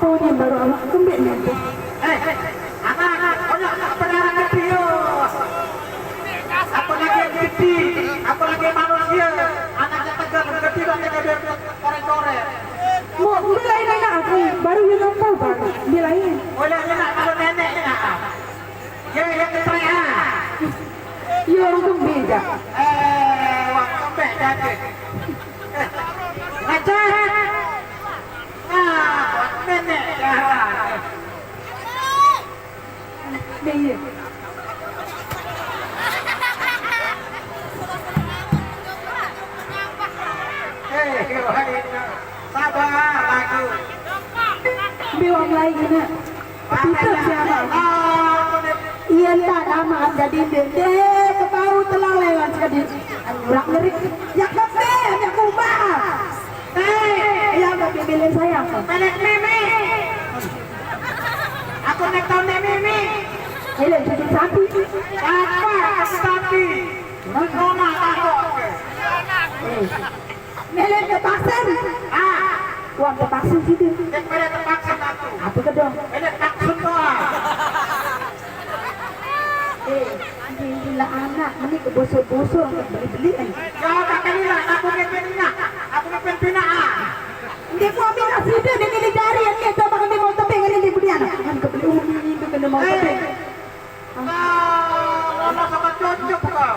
Apa dia baru awak kembali nanti? Anak, banyak pendengaran video. Apalagi gede, apalagi manusia. Anaknya tegar, gede banget ada korek-korek. Mau bilain anak aku, baru yang tahu baru bilain. Boleh nak kalau neneknya. Ya yang keterangan. Ya orang beda. Wah kembali jadi. Ngajar. Buat nenek ya. Dia. Sabar lagi. Bilang lagi nak. Kita siapa? Iya tak nama jadi dede kebau telah lewat jadi ulang ngeri. Ya kafe, ya kubah. Ya tapi pilih saya. Melek mimi. Aku nak tahu nek mimi. Ini jadi sapi. Apa sapi? Nona takut. Melek ke pasar. Uang ke pasar situ. Nek pada terpaksa aku. Apa kedong? Melek takut doa. Gila anak, ini kebosor-bosor beli-beli kan. Jangan kakak ni lah, aku kepinnya. Aku kepinnya. Dia mau ambil nasi dia kena cari yang dia coba kena mau tepeng ini dia beli anak. Kan kebeli ini itu kena mau tepeng. Mama sama cocok kau.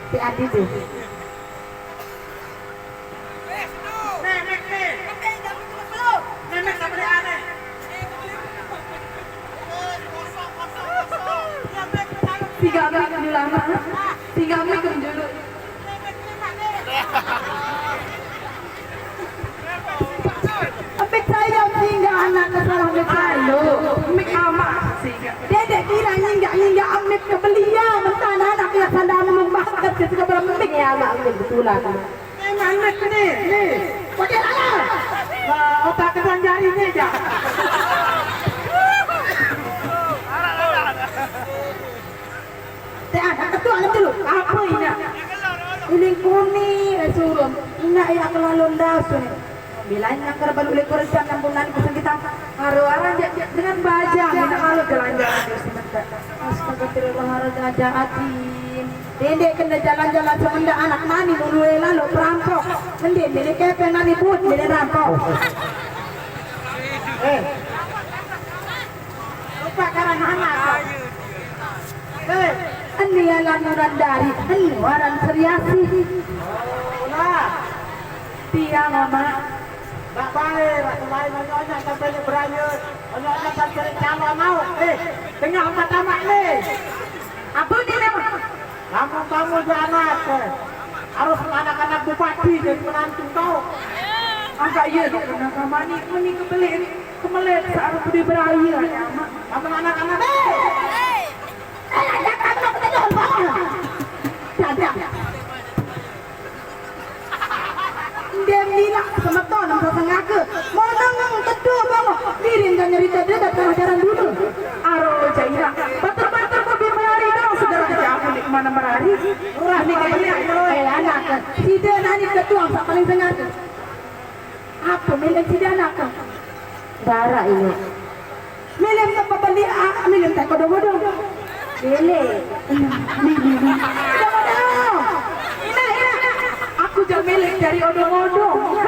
Si Adi tu. Nenek ni. Nenek tak boleh aneh. Tiga minggu dulu lama. 3 minggu dulu. Apik saya tinggal anak kesalah amik saya. Amik mama sehingga. Dia kira nyinggak amik kebelia. Mentana anak yang sadar membahas ke sebelah amik. Ya mak amik betulan. Nenek ni. Pakai lah. Otak kesan jari ni je. Ada ketua alam dulu. Apa ini? Ini kuning suruh. Ina yang kelalun dasun. Bilanya kerba boleh kerja kampungan pesan kita. Haru-haran dengan baja. Kita kalau jalan-jalan di sini. Astagfirullahaladzim. Dede kena jalan-jalan semenda anak nani mulai lalu perampok. Mending dede kepe nani put dede rampok. Lupa karena anak. Ini adalah nuran dari waran seriasi. Lah. Dia mama. Tak baik, baik banyak sampai beraya. Banyak sampai calon mau. Dengar apa tamak ni? Apa ni nama? Kamu anak. Harus anak-anak bupati dan menantu kau. Agak iya dia kena sama ni kemelet searah budi beraya. Kamu anak-anak. Dia bilang sama tuan sama sengaja mau nangang kedua bawa lirin dan nyerita dia datang ajaran dulu aro jaira bater-bater mobil melari dong segera kerja aku di kemana merari murah nih kayaknya anak si dia nani kedua sama paling sengaja apa milik si dia anak darah ini milik apa beli milik tak kodong-kodong milik kodong-kodong aku jauh milik dari odong-odong.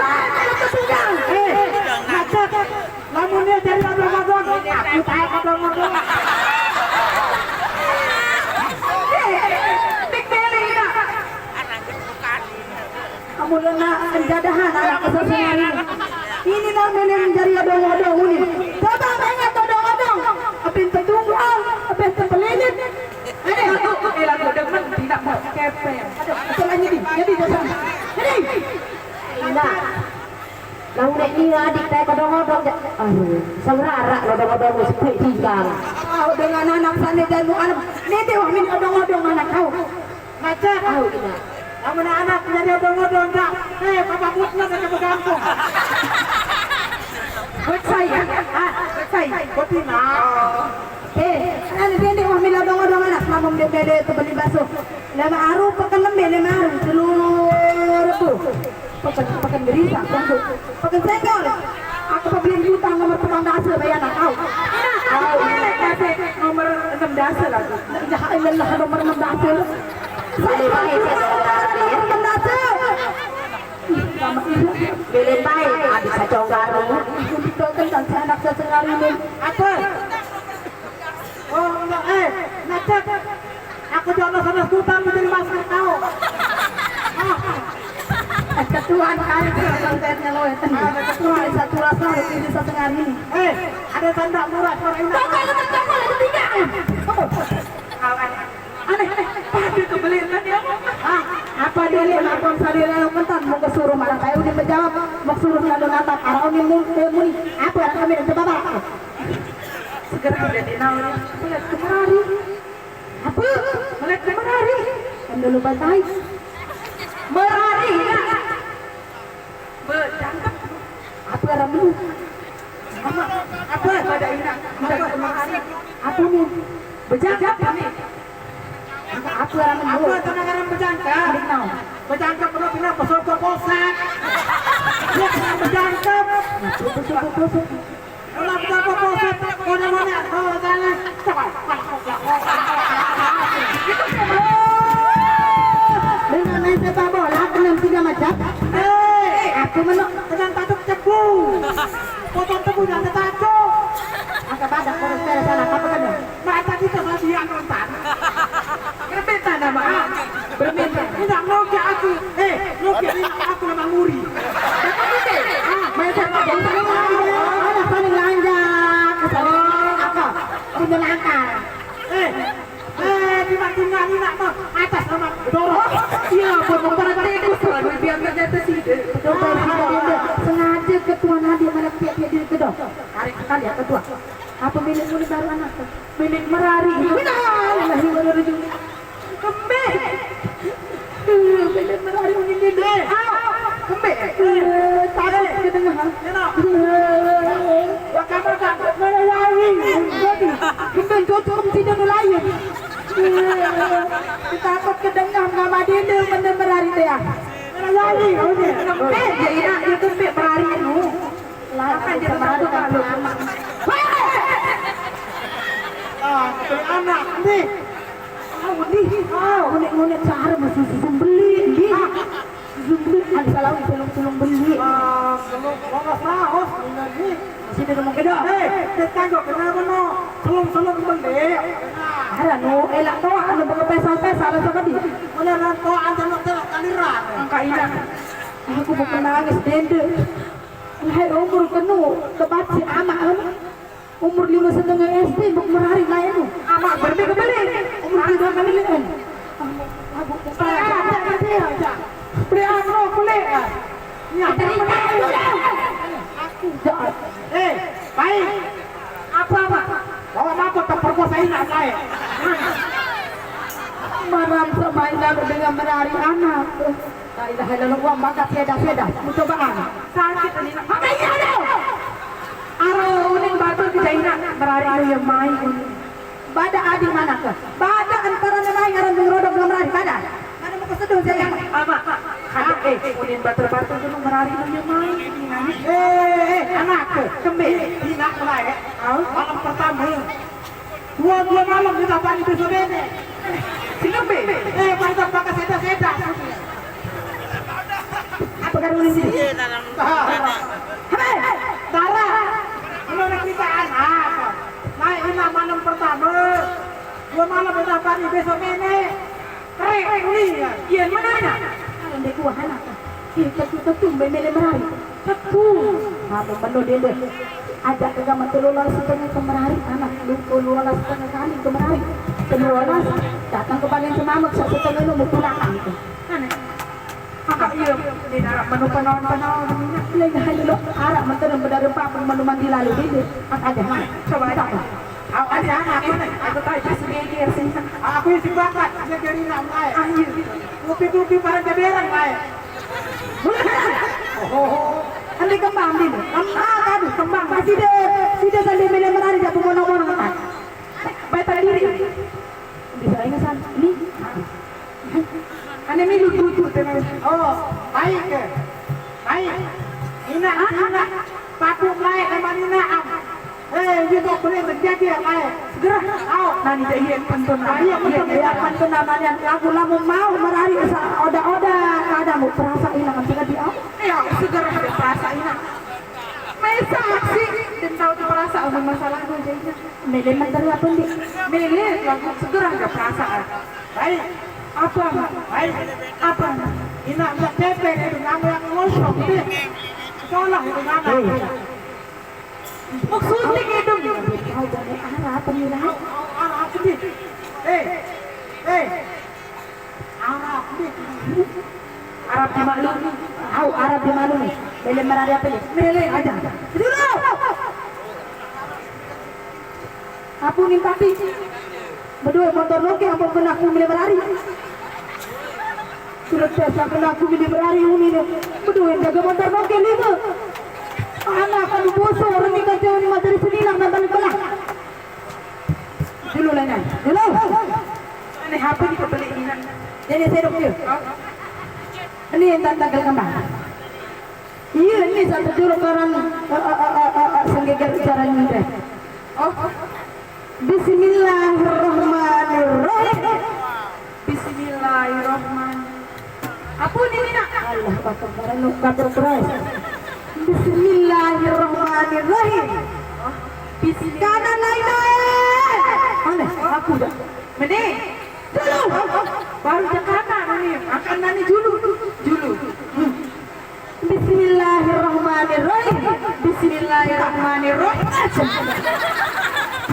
Macet. Lamunnya dari odong-odong. Aku tahu odong-odong. Dik milik nak. Kamu lena penjadahan anak kesasari. Ini namanya mencari odong-odong ini. Coba banyak odong-odong. Apa yang tertunggal, apa yang terpelilit. Lagu demen tidak mau kepe. Aduh, jadi jangan. Jadi. Ina. Lang nek ni adik teh kodong-kodong. Saudara kodong-kodong sepi tinggal. Dengan anak sana dan mu anak. Ni teh wah min kodong-kodong anak kau. Macet. Tahu Ina. Kamu anak jadi odong-odong tak? Papa Mutna ke kampung. Buat saya. Buat saya. Betina. Ano din wah min odong-odong anak mamam de bede to beli baso. Lama aru pakan lembe lama aru seluruh tu. Pakan gerisang tunggu. Pakai senggol. Aku pembelian hutang nomor tukang dasar bayar nak kau. Kau ini kasih nomor 6 dasar lagi. Jangan lelah nomor 6 dasar. Saya pakai nomor 6 dasar. Bilin baik, habis kacau garu. Betul kan saya anak sesenari ini. Apa? Oh, enggak, Nacet. Aku jodoh sana sultan menjadi masker kau. Ketuaan kali kontennya lo ya tadi. Ketuaan satu rasa ini sesenari ini. Ada tanda murah suara ini. Tokol ketiga. Aneh, pasti kebeliin kan ya? Apa dia lihat akun sadira yang mentan mau kesuruh marah kayak udah menjawab mau suruh lalu natak arah ini muni apa yang kami dan sebab segera jadi nalar melihat kemari apa melihat kemari kan dulu bantai merari berjangkep apa orang dulu apa pada ini apa kemari apa nih berjangkep kami aku orang Apa tenagaran berjangkap? Berjangkap penuh pindah pesoto polsek. Dia sedang berjangkap. Kalau pesoto polsek, mana-mana, oh jalan. Dengan main sepak bola, enam tiga macam. Aku menok sedang tajuk cepu. Potong tebu dan tajuk. angkat badak terus beres salah apa kan? Mata kita masih yang rentan. Berbeda nama, berbeda. Tidak ngoke aku. Ngoke ini aku memang nguri. Main sepak bola, ada saling lanjak, saling apa? Punya langkah. Di tinggal ini nak atas nama dorong. Iya, buat motor tikus selalu biar ternyata sih. Coba sengaja ketua Nadia mana pihak-pihak diri kedok. Tarik sekali ya ketua. Apa milik murid baru anak? Milik merari. Benar. Lahir baru juga. Kembe. Milik merari milik gede. Kembe. Tarik kedengaran. Ya kamu tak melayani. Jadi, kembe cocok tidak melayani. Takut kedengar nama dia bener merari dia. Melayani. Jadi nak itu merari itu. Lah kan dia merari kalau anak ni. Unik-unik cara masih beli. Beli ada salah tolong beli. Kalau saus ni. Masih ada ngomong kedok. Tetangga kenapa no? Selong beli. Ada no elak toa ada pesa ada sekali. Mana nanti ada kaliran. Angka ini. Aku bukan nangis dende. Lahir umur penuh kebaci amak umur 5,5 SD buk merari lain amak berbeda umur 3 kali lain aku priano boleh ya aku jahat baik apa mak bawa mako terperkosa ini saya maram semaina dengan merari anak la ilaha illallah maka tiada cobaan sakit ini makanya ada aro uning batu kejaina merari yang main bada adi mana ke bada antara nenai ngaran rodok belum merari bada mana mau keseduh saya apa ada uning batu dulu merari yang main anak ke kembe tidak mulai malam pertama dua malam kita pagi besok ini si kembe pada pakai seda apa kan uning sini Tara, menurut kita anak, naik enak malam pertama, 2 malam udah pagi besok ini, kering ini, iya mana anak? Kalau dia kuah anak, ketu memele merari, ketu, apa benda dia ajak ke kamar telolas setengah kemerari anak, lupa lualas setengah kali kemerari, telolas datang ke paling semamak setengah lu mau pulang itu, aneh. Kakak iya, di dalam menu penawan ini hanya lo arah menterang berdarah menu mandi lalu ini, ada mana? Coba ada. Ada anak ini, aku tahu itu sebagai sih. aku isi bakat, dia kiri nak naik, tupi para jaberan naik. Nanti kembang ini, kembang masih deh tadi bela menari jatuh mono-mono kan? Baik diri. Bisa ingat san, ini. Ane milu tutu dengan Baik baik. Ina, paku mulai sama Nina am. Juga boleh terjadi ya lain. Segera, Nani dia pantun. Iya, Iya pantun namanya lagu-lagu mau merari oda-oda kadang mau perasa hilang nanti kan dia. ya segera ada perasa Ina. Masa sih dan tahu tuh perasa apa masalah gue jadinya. Meleman dari apa nih? Milih lagu segera ada perasaan. Baik, Apa? baik. Apa? Ina nggak tepe itu nama yang ngosok deh. Salah itu nama. Maksudnya gitu. Tahu dari arah pemilihan. Arab sedih. Arab sedih. Arab di Malu. Tahu Arab di Malu nih. Meleman merari apa nih? Mele aja. Dulu. Aku nih papi. Berdua motor loke apa kena aku milih berari. Sudah biasa kena aku milih berari ini nih. Berdua jaga motor loke lima. Anak kamu bosor ni kan jauh ni materi sini nak balik belah. Dulu lah nan. Dulu. Ini HP ni kebeli ini. Jadi serok dia. Ini yang tanggal kembang. Iya ini satu juruk orang senggegar cara nyudah. Oh. Bismillahirrahmanirrahim. Bismillahirrahmanirrahim. Apa ni nak? Allah Akbar. Barang kabar beras. Bismillahirrahmanirrahim. Kanan lain. Mana? Aku dah. Mana? Dulu. Baru ke kanan ni. Akan nani dulu. Dulu. Bismillahirrahmanirrahim. Bismillahirrahmanirrahim.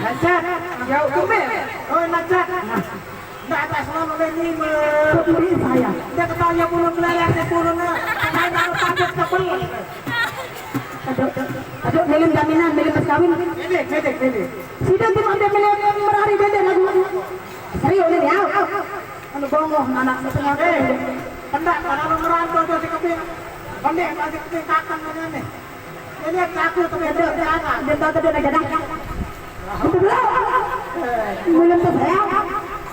Najat, jauh kumel. Oh Najat. Nggak ada selalu ini Beri saya. dia ketanya bulu meleleh di bulunya. Main aku pakai tebel. Aduh, milim jaminan, milim mas kawin. Bede. Sudah tuh ada milim merari beda lagu. Serius ini ya. Anu bongoh anak setengah. Pendak kalau merantau tuh si keping. Pendek masih keping kakang ini. Ini aku tuh beda anak. Dia tahu tadi nak jadah. Milim tuh saya.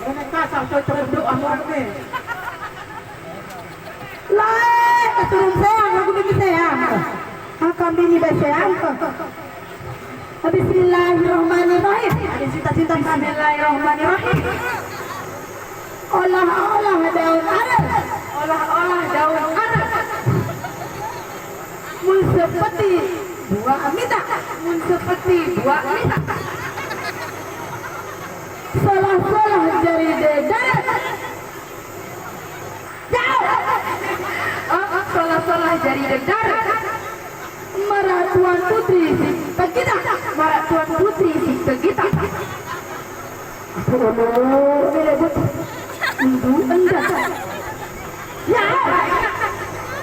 Ini kasar tuh cerduk amor ni. Lah, turun sayang, aku bikin sayang. Akan bini bersayang. Bismillahirrahmanirrahim. Ada cinta-cinta Bismillahirrahmanirrahim. Olah-olah daun arab. Olah-olah daun arab. Mun seperti buah amita. Mun seperti buah amita. Salah-salah jari dedan. Salah-salah jari dedan. Marah tuan putri si kita. Marah tuan putri si kita. Oh, ini lebut. Ibu anda. Ya.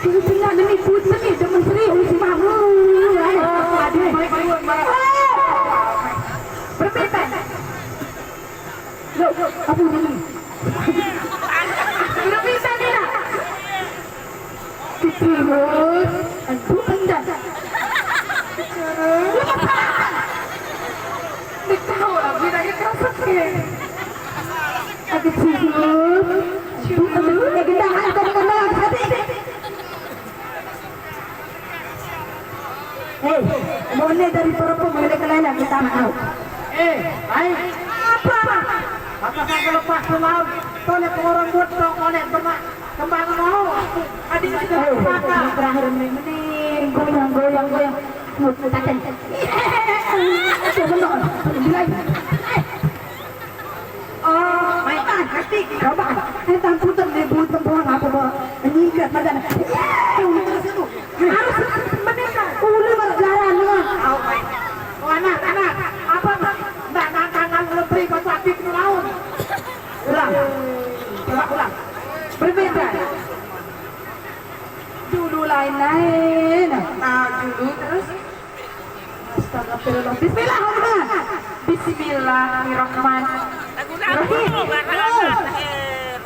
Ini tinggal demi putri demen serius si mamu. Aduh, berbeda. Loh, apa ini? Berbeda ni nak. Terus, aku anda. Tahu lah, bila kita sakit. Aku sibuk. Kita akan menang hati. Boleh dari perempuan boleh kelainan kita mahu. Baik. Apa? Apakah lepas ke laut? Toleh ke orang bodoh, oleh kembang mau. Adik sudah berkata. Terakhir mending goyang. Takkan. Itu benar. Oh, mainan hati. Coba. Tentang putar di bulu tempuan apa bah? Menyikat badan. Harus meninggal. Ulu berjalan lah. Oh anak. Apa? Nggak tangan lebih bersapi ke laut. Ulang. Berbeda. Dulu lain-lain. Dulu terus. Astagfirullah. Bismillahirrahmanirrahim. Bismillahirrahmanirrahim.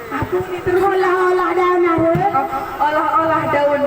Aku ini terolah-olah daun arab. Olah-olah daun